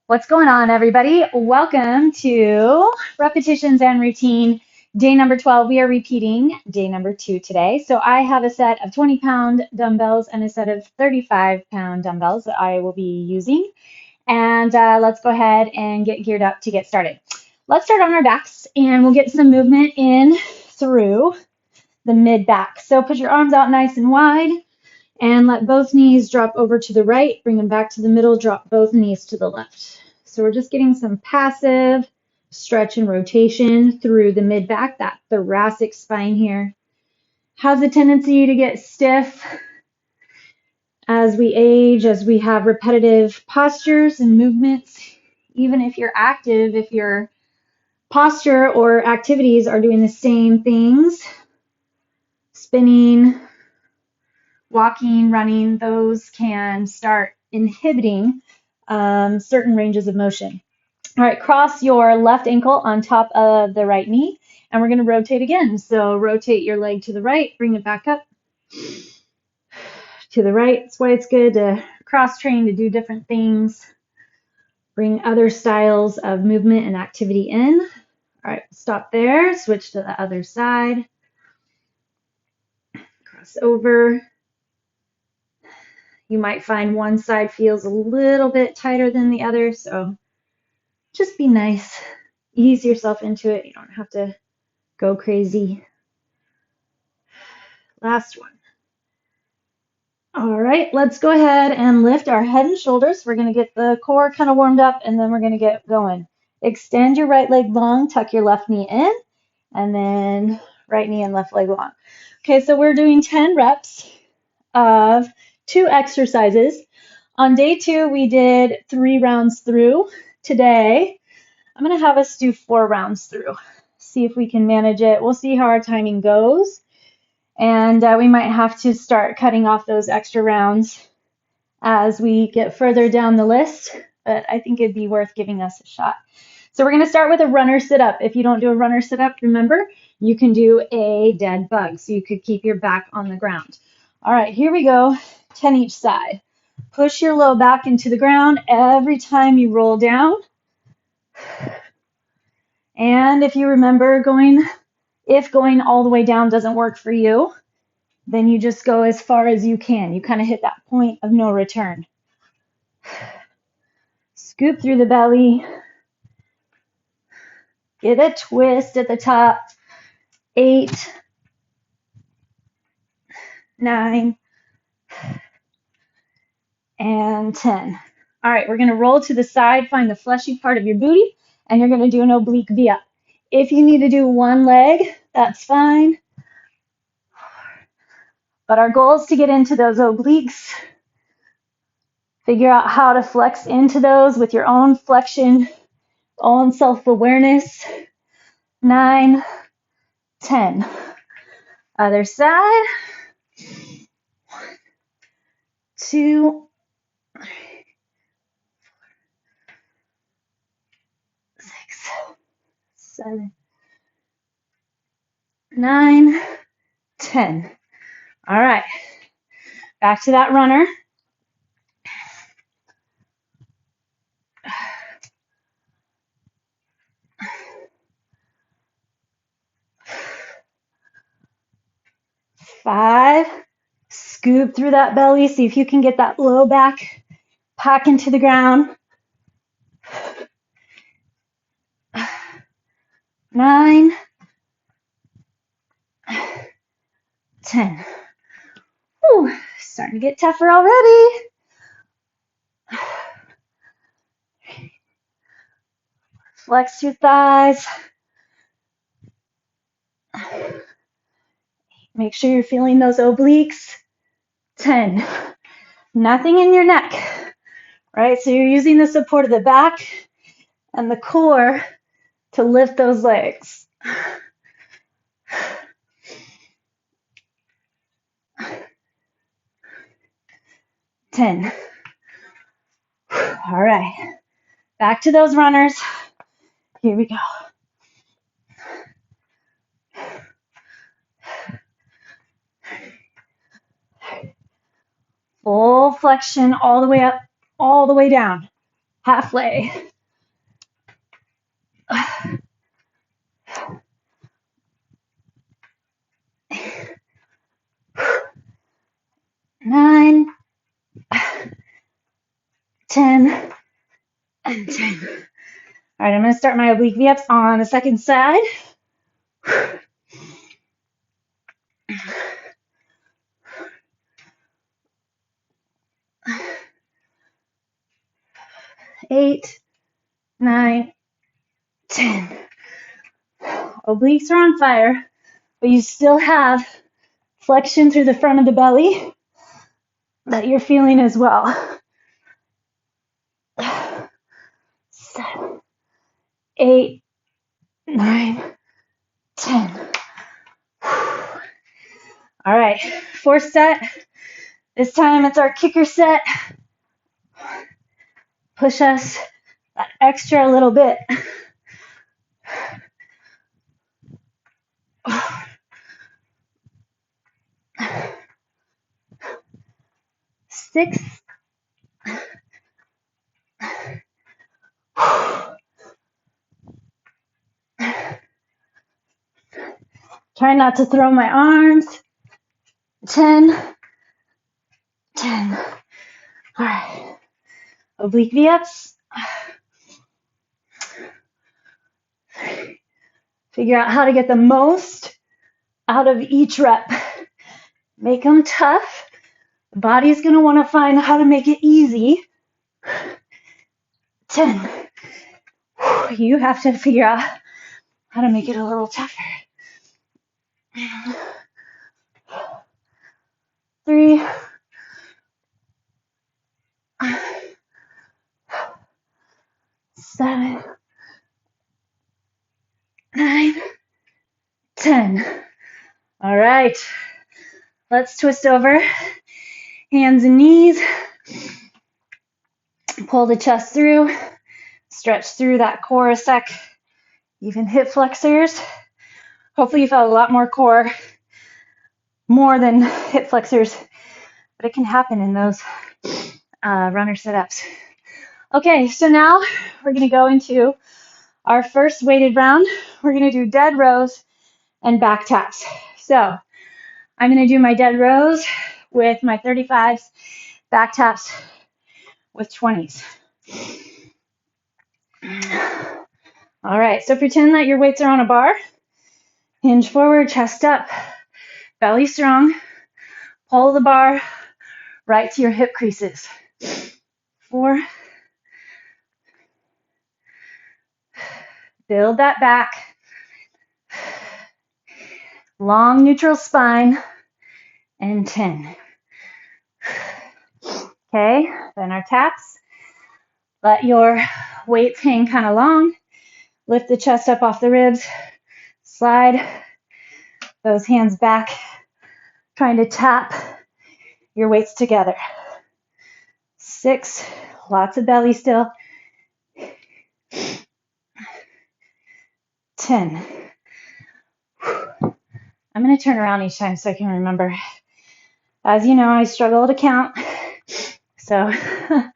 What's going on, everybody? Welcome to Repetitions and Routine, day number 12. We are repeating day number 2 today. So I have a set of 20-pound dumbbells and a set of 35-pound dumbbells that I will be using. And let's go ahead and get geared up to get started. Let's start on our backs, and we'll get some movement in through the mid-back. So put your arms out nice and wide. And let both knees drop over to the right, bring them back to the middle, drop both knees to the left. So we're just getting some passive stretch and rotation through the mid-back. That thoracic spine here has a tendency to get stiff as we age, as we have repetitive postures and movements. Even if you're active, if your posture or activities are doing the same things, spinning, walking, running, those can start inhibiting certain ranges of motion. All right, cross your left ankle on top of the right knee, and we're going to rotate again. So rotate your leg to the right, bring it back up to the right. That's why it's good to cross-train, to do different things, bring other styles of movement and activity in. All right, stop there, switch to the other side, cross over. You might find one side feels a little bit tighter than the other, so just be nice. Ease yourself into it. You don't have to go crazy. Last one. All right, let's go ahead and lift our head and shoulders. We're going to get the core kind of warmed up, and then we're going to get going. Extend your right leg long, tuck your left knee in, and then right knee and left leg long. Okay, so we're doing 10 reps of 2 exercises. On day 2, we did 3 rounds through. Today, I'm going to have us do 4 rounds through. See if we can manage it. We'll see how our timing goes. And we might have to start cutting off those extra rounds as we get further down the list, but I think it'd be worth giving us a shot. So we're going to start with a runner sit-up. If you don't do a runner sit-up, remember, you can do a dead bug, so you could keep your back on the ground. All right, here we go, 10 each side. Push your low back into the ground every time you roll down. And if you remember if going all the way down doesn't work for you, then you just go as far as you can. You kind of hit that point of no return. Scoop through the belly. Get a twist at the top. 8, 9, and 10. All right, we're going to roll to the side, find the fleshy part of your booty, and you're going to do an oblique V-up. If you need to do one leg, that's fine. But our goal is to get into those obliques. Figure out how to flex into those with your own flexion, own self-awareness. 9, 10. Other side. 1, 2, 3, 4, 6, 7, 9, 10. All right. Back to that runner. Five. Scoop through that belly. See if you can get that low back pack into the ground. 9, 10. Whew, starting to get tougher already. Flex your thighs. Make sure you're feeling those obliques. 10. Nothing in your neck, right? So you're using the support of the back and the core to lift those legs. 10. All right. Back to those runners. Here we go. Full flexion all the way up, all the way down. halfway. 9, 10, and 10. All right, I'm going to start my oblique V-ups on the second side. 8, 9, 10. Obliques are on fire, but you still have flexion through the front of the belly that you're feeling as well. 7, 8, 9, 10. All right, fourth set. This time it's our kicker set. Push us that extra little bit. 6. Try not to throw my arms. 10. 10. All right. Oblique V-ups. Figure out how to get the most out of each rep. Make them tough. The body's going to want to find how to make it easy. 10. You have to figure out how to make it a little tougher. 3. 7. 9. 10. All right. Let's twist over. Hands and knees. Pull the chest through. Stretch through that core a sec. Even hip flexors. Hopefully you felt a lot more core, more than hip flexors, but it can happen in those runner sit-ups. Okay, so now we're going to go into our first weighted round. We're going to do dead rows and back taps. So I'm going to do my dead rows with my 35s, back taps with 20s. All right, so pretend that your weights are on a bar. Hinge forward, chest up, belly strong. Pull the bar right to your hip creases. 4. Build that back. Long neutral spine. And 10. Okay, then our taps. Let your weights hang kind of long. Lift the chest up off the ribs. Slide those hands back, trying to tap your weights together. 6, lots of belly still. 10. I'm going to turn around each time so I can remember. As you know, I struggle to count, so I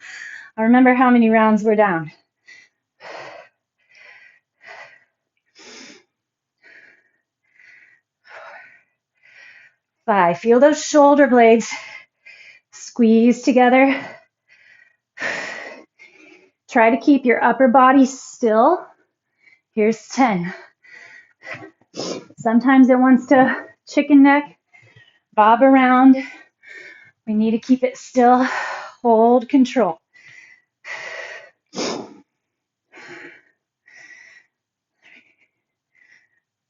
remember how many rounds we're down. 5. Feel those shoulder blades squeeze together. Try to keep your upper body still. Here's 10. Sometimes it wants to chicken neck, bob around. We need to keep it still. Hold control.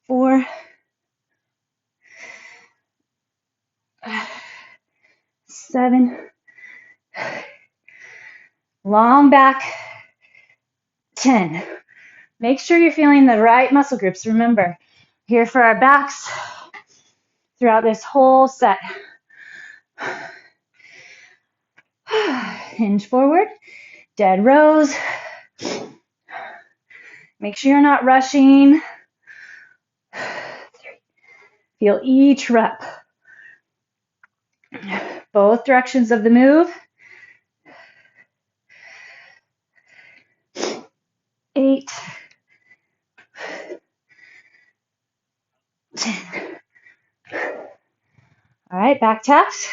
4. 7. Long back. 10. Make sure you're feeling the right muscle groups. Remember, here for our backs throughout this whole set. Hinge forward. Dead rows. Make sure you're not rushing. 3. Feel each rep. Both directions of the move. 8, 10. All right, back taps.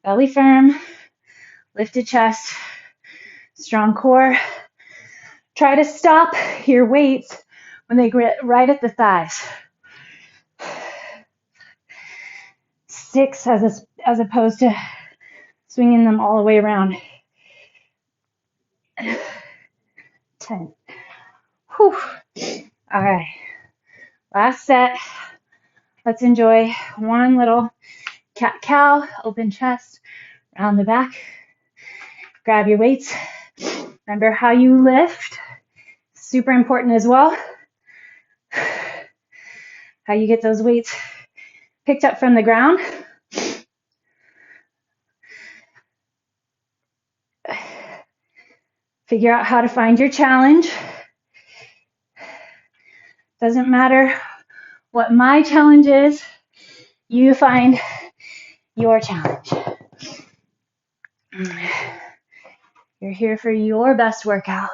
Belly firm, lifted chest, strong core. Try to stop your weights when they get right at the thighs. 6 as opposed to swinging them all the way around. 10. Whew. All right, last set. Let's enjoy one little cat-cow, open chest, round the back. Grab your weights. Remember how you lift. Super important as well. How you get those weights picked up from the ground. Figure out how to find your challenge. Doesn't matter what my challenge is, you find your challenge. You're here for your best workout.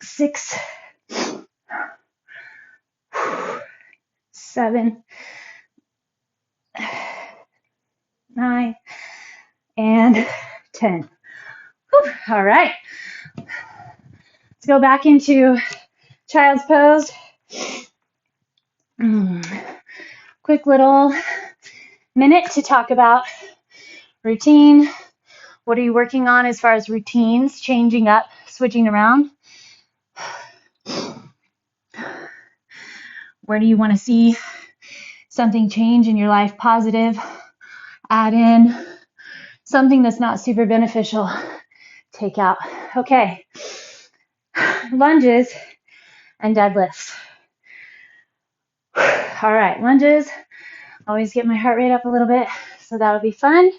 Six, 7, 9, and 10. Whew. All right. Let's go back into child's pose. Quick little minute to talk about routine. What are you working on as far as routines, changing up, switching around? Where do you want to see something change in your life, positive? Add in something that's not super beneficial. Take out. Okay. Lunges and deadlifts. All right, lunges. Always get my heart rate up a little bit, so that'll be fun.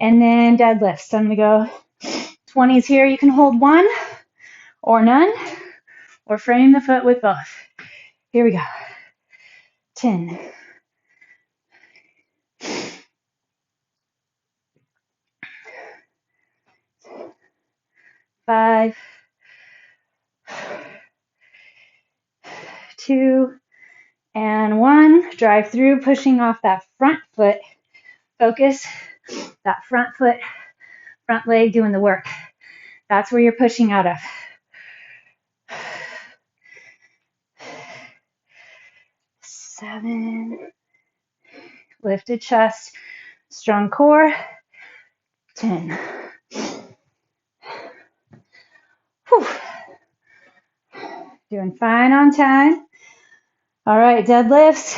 And then deadlifts. I'm going to go 20s here. You can hold one or none, or frame the foot with both. Here we go. 10. 5, 2, and 1. Drive through, pushing off that front foot. Focus that front foot, front leg doing the work. That's where you're pushing out of. 7. Lifted chest, strong core. 10. Whew. Doing fine on time. All right, deadlifts.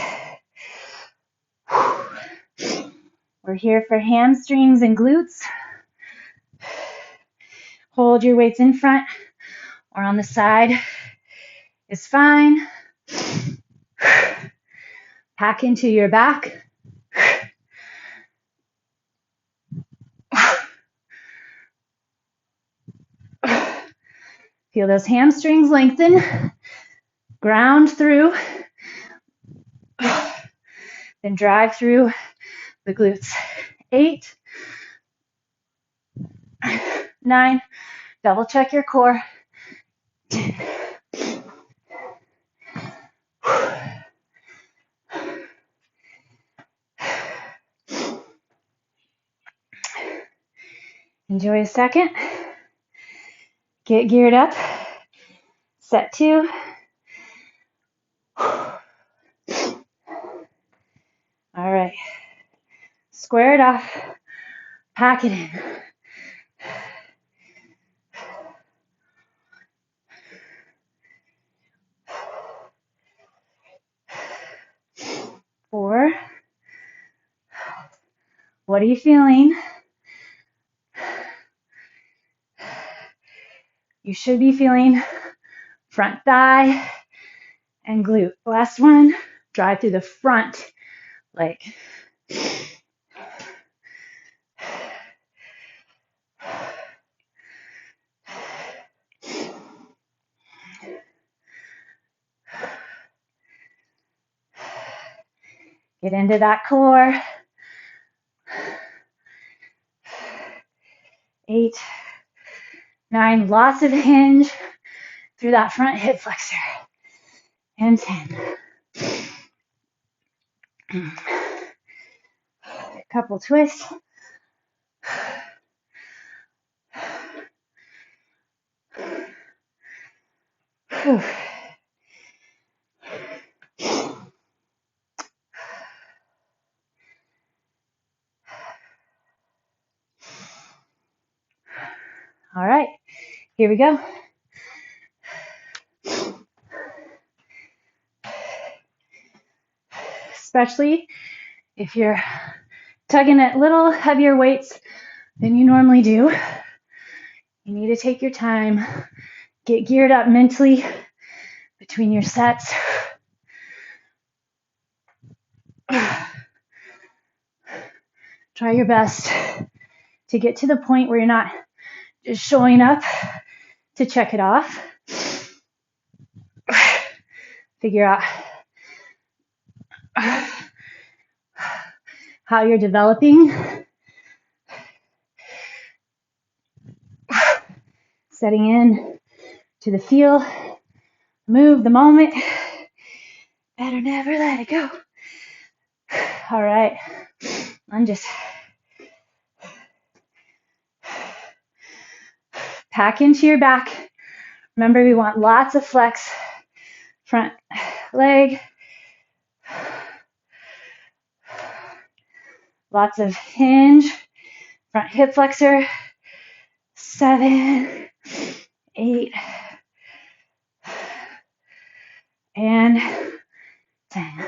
We're here for hamstrings and glutes. Hold your weights in front or on the side is fine. Pack into your back. Feel those hamstrings lengthen. Ground through. Then drive through the glutes. 8, 9, double check your core. 10. Enjoy a second. Get geared up. Set 2. All right. Square it off. Pack it in. 4. What are you feeling? You should be feeling front thigh and glute. Last one, drive through the front leg. Get into that core. 8, 9, lots of hinge through that front hip flexor. And 10. Couple twists. Whew. All right, here we go. Especially if you're tugging at little heavier weights than you normally do, you need to take your time, get geared up mentally between your sets. Try your best to get to the point where you're not just showing up to check it off. Figure out how you're developing, setting in to the feel, move the moment. Better never let it go. All right, lunges. Pack into your back. Remember, we want lots of flex. Front leg. Lots of hinge. Front hip flexor. 7, 8, and 10.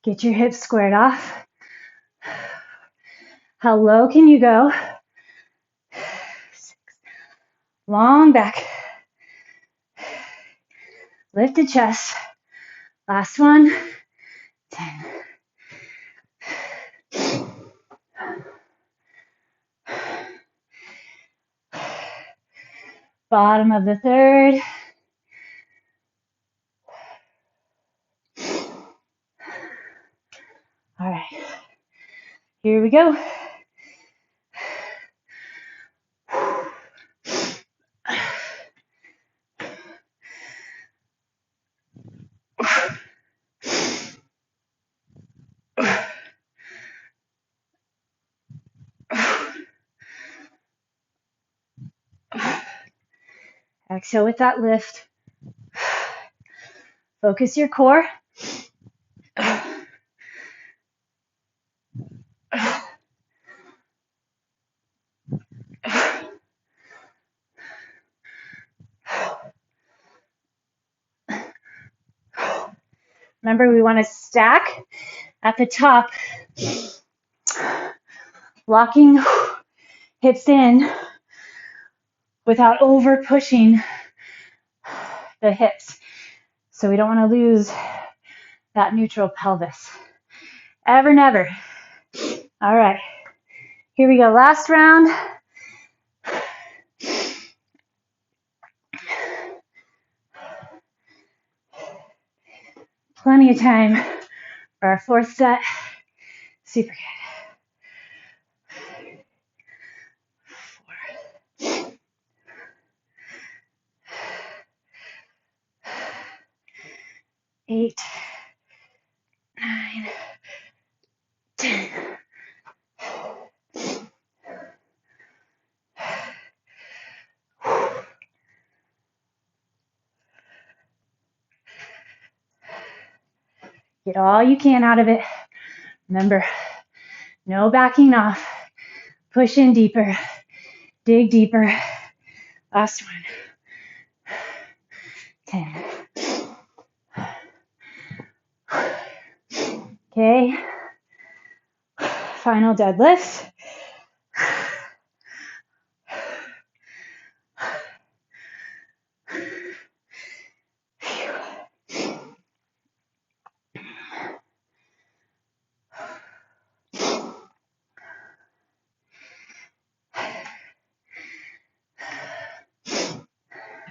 Get your hips squared off. How low can you go? 6. Long back. Lift the chest. Last one. 10. Bottom of the third. All right. Here we go. Exhale with that lift. Focus your core. Remember, we want to stack at the top, locking hips in without over pushing the hips. So we don't want to lose that neutral pelvis. Ever, never. All right, here we go. Last round. Plenty of time for our fourth set. Super good. 4. 8, 9, 10. Get all you can out of it. Remember, no backing off. Push in deeper. Dig deeper. Last one. 10. Okay. Final deadlift.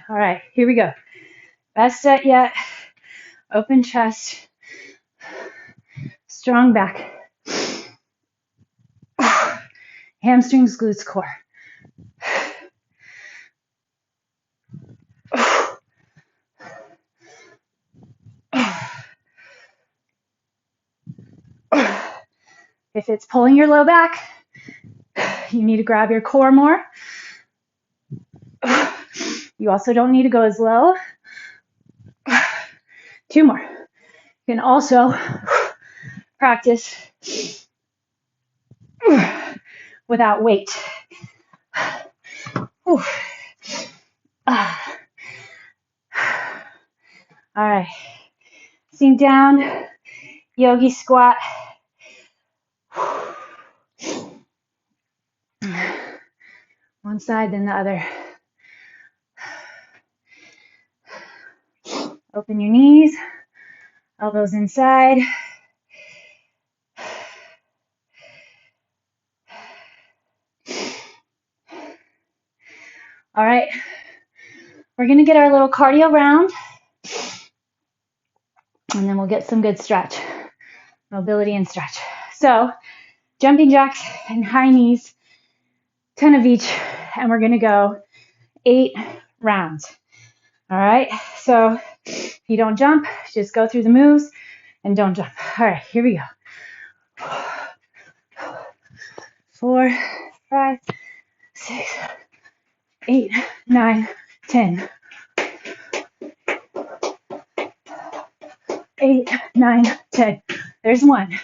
All right, here we go. Best set yet. Open chest. Strong back. Hamstrings, glutes, core. If it's pulling your low back, you need to grab your core more. You also don't need to go as low. 2 more. You can also practice without weight. All right. Sink down, yogi squat. One side, then the other. Open your knees, elbows inside. All right, we're gonna get our little cardio round, and then we'll get some good stretch, mobility and stretch. So, jumping jacks and high knees, 10 of each, and we're gonna go 8 rounds. All right, so if you don't jump, just go through the moves and don't jump. All right, here we go. 4, 5, 6, 8, 9, 10. 8, 9, 10. There's 1.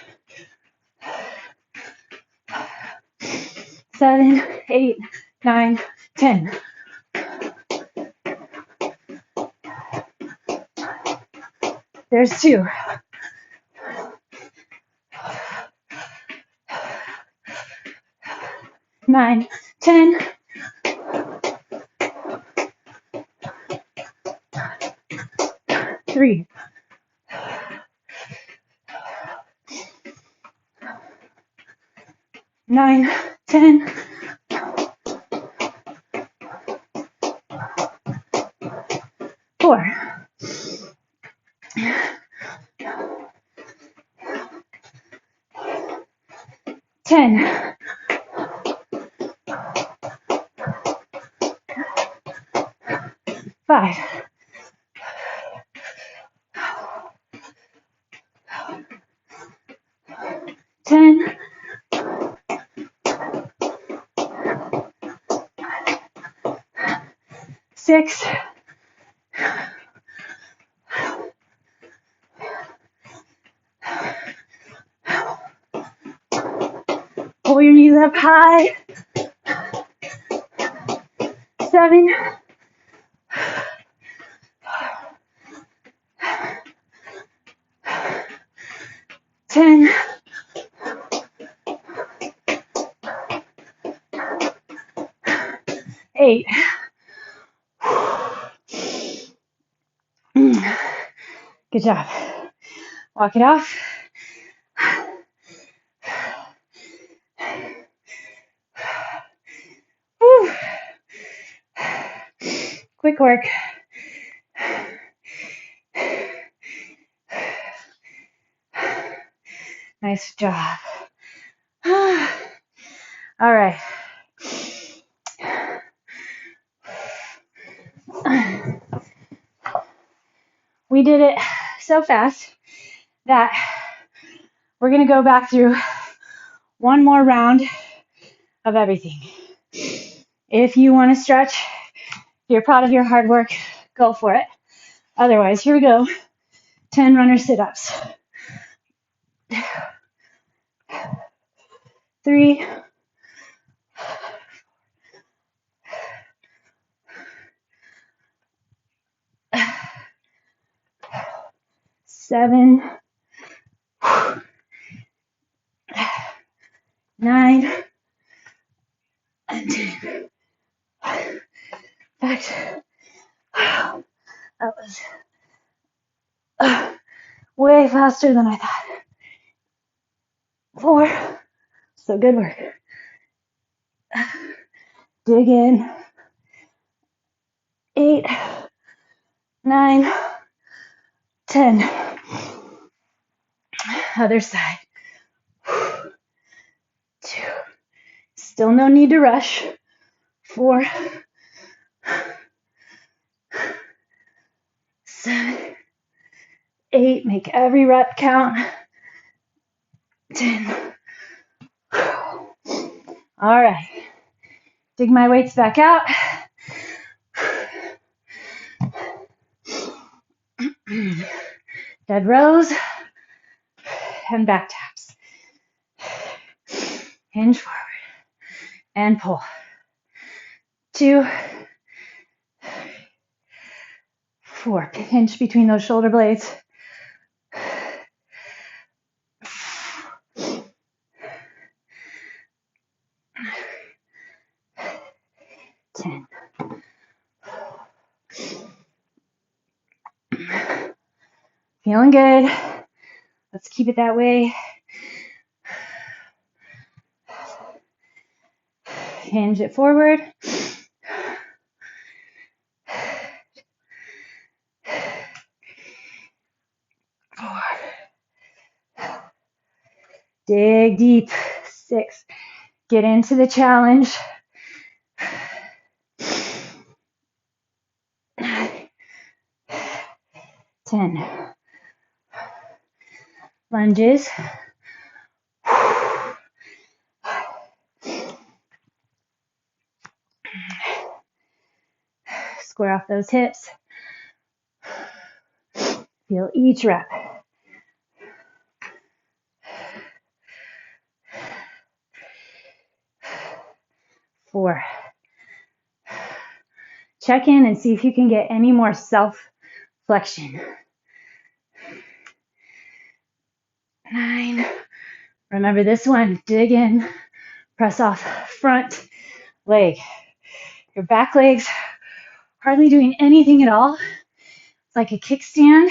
7, 8, 9, 10. There's 2. 9, 10. 3. 9, 10. 4. 10. 5. 10. 6. 'Pull your knees up high. 7. 10. 8. Good job. Walk it off. Whew. Quick work. Nice job. All right. We did it so fast that we're going to go back through one more round of everything. If you want to stretch, if you're proud of your hard work, go for it. Otherwise, here we go. 10 runner sit-ups. 3, 7, 9, and 10. Back. That was way faster than I thought. 4. So good work. Dig in. 8, 9, 10. Other side. 2. Still no need to rush. 4. 7. 8. Make every rep count. 10. All right. Dig my weights back out. Dead rows and back taps. Hinge forward and pull. 2, 4. Pinch between those shoulder blades. 10. Feeling good. Let's keep it that way. Hinge it forward. 4. Dig deep. 6. Get into the challenge. 10. Lunges. Square off those hips. Feel each rep. 4. Check in and see if you can get any more self-flexion. 9. Remember this one, dig in, press off front leg. Your back leg's hardly doing anything at all. It's like a kickstand.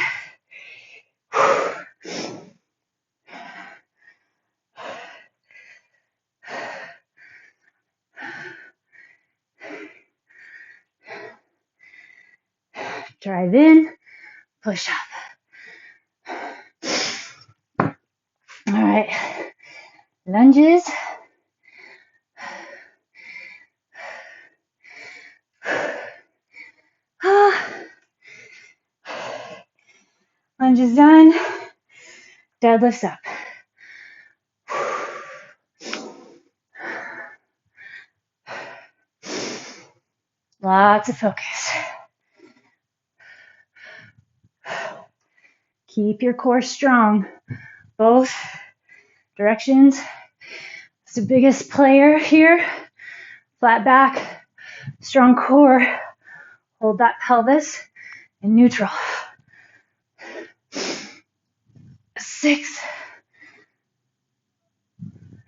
Drive in, push up. All right, lunges. Lunges done. Deadlifts up. Lots of focus. Keep your core strong. Both directions. It's the biggest player here. Flat back, strong core. Hold that pelvis in neutral. 6,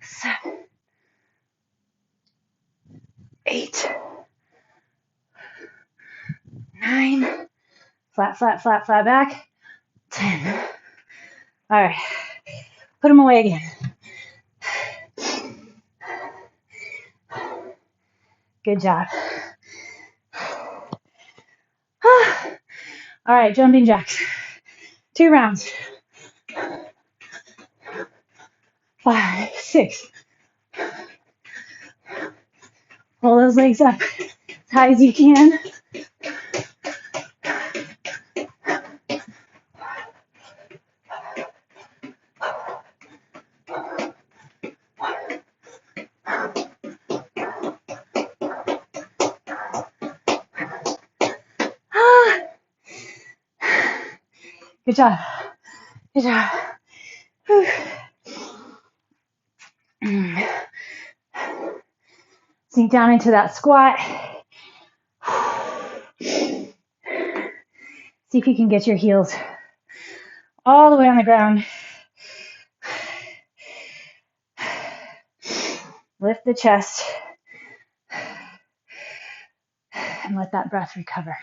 7, 8, 9. Flat, flat, flat, flat back. 10. All right. Put them away again. Good job. All right, jumping jacks. 2 rounds. 5, 6. Pull those legs up as high as you can. Good job. Good job. Sink down into that squat. See if you can get your heels all the way on the ground. Lift the chest and let that breath recover.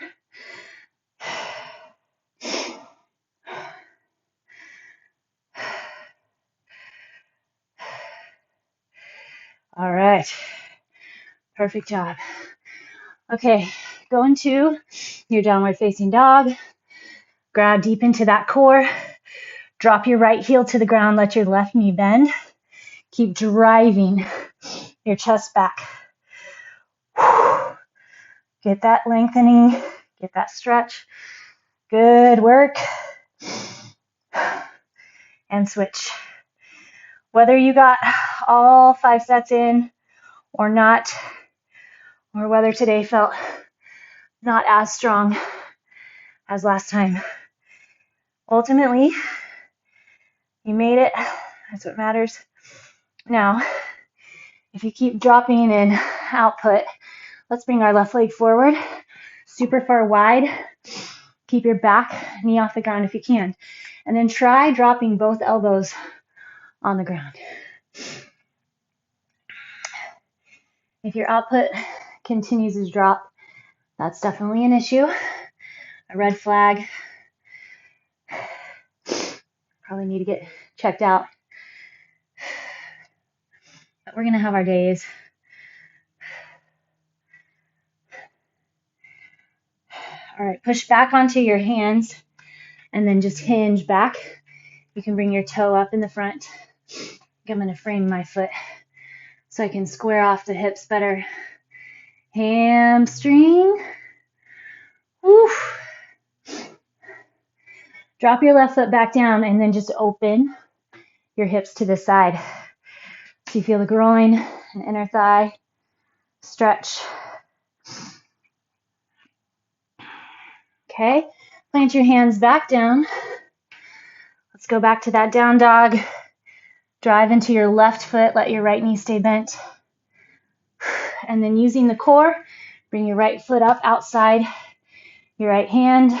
All right. Perfect job. Okay, go into your downward facing dog. Grab deep into that core. Drop your right heel to the ground. Let your left knee bend. Keep driving your chest back. Get that lengthening. Get that stretch. Good work. And switch. Whether you got all 5 sets in or not, or whether today felt not as strong as last time, ultimately, you made it. That's what matters. Now, if you keep dropping in output, let's bring our left leg forward, super far wide. Keep your back knee off the ground if you can. And then try dropping both elbows on the ground. If your output continues to drop, that's definitely an issue, a red flag. Probably need to get checked out. But we're going to have our days. All right, push back onto your hands and then just hinge back. You can bring your toe up in the front. I'm going to frame my foot so I can square off the hips better. Hamstring. Oof. Drop your left foot back down and then just open your hips to the side. So you feel the groin and inner thigh stretch. Okay, plant your hands back down. Let's go back to that down dog. Drive into your left foot, let your right knee stay bent. And then using the core, bring your right foot up outside your right hand.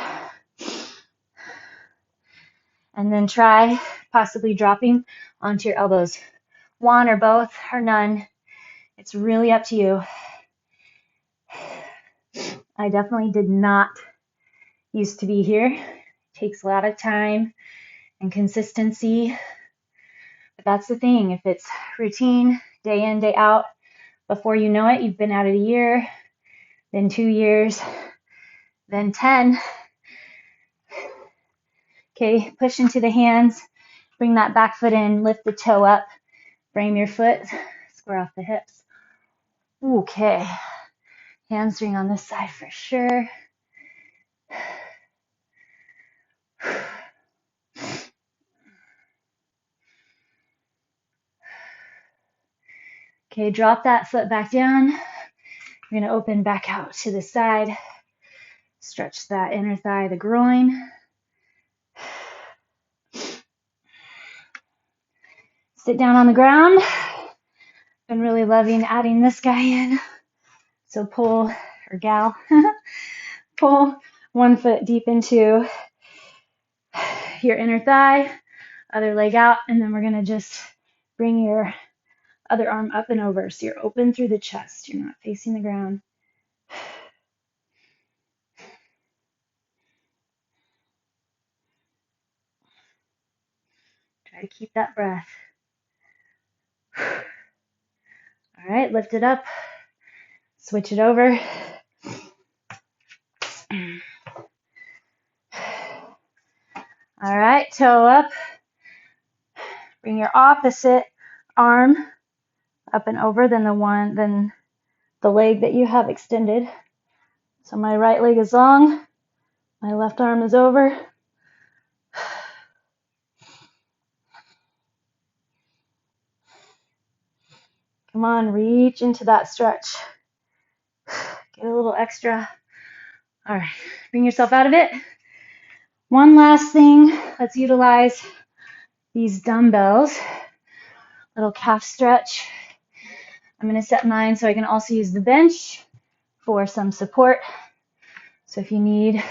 And then try possibly dropping onto your elbows. One or both or none. It's really up to you. I definitely did not used to be here. It takes a lot of time and consistency. But that's the thing. If it's routine, day in, day out, before you know it, you've been at it a year, then 2 years, then 10. Okay, push into the hands. Bring that back foot in, lift the toe up, frame your foot, square off the hips. Okay, hamstring on this side for sure. Okay, drop that foot back down. You're going to open back out to the side. Stretch that inner thigh, the groin. Sit down on the ground. Been really loving adding this guy in. So pull, or gal, pull one foot deep into your inner thigh, other leg out, and then we're going to just bring your other arm up and over. So you're open through the chest. You're not facing the ground. Try to keep that breath. All right, lift it up. Switch it over. All right, toe up. Bring your opposite arm up and over than the leg that you have extended. So my right leg is long, my left arm is over. Come on, reach into that stretch. Get a little extra. All right, bring yourself out of it. One last thing, let's utilize these dumbbells. Little calf stretch. I'm going to set mine so I can also use the bench for some support. So if you need,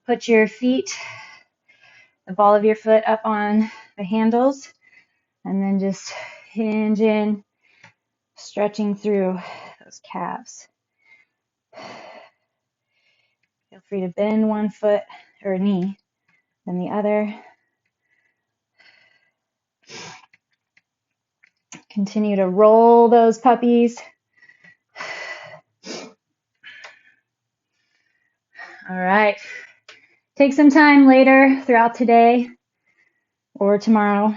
put your feet, the ball of your foot up on the handles, and then just hinge in, stretching through those calves. Feel free to bend one foot or knee, then the other. Continue to roll those puppies. All right. Take some time later throughout today or tomorrow.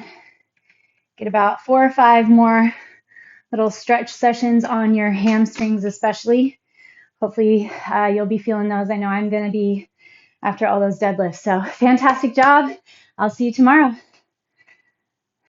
Get about 4 or 5 more little stretch sessions on your hamstrings especially. Hopefully you'll be feeling those. I know I'm going to be after all those deadlifts. So fantastic job. I'll see you tomorrow.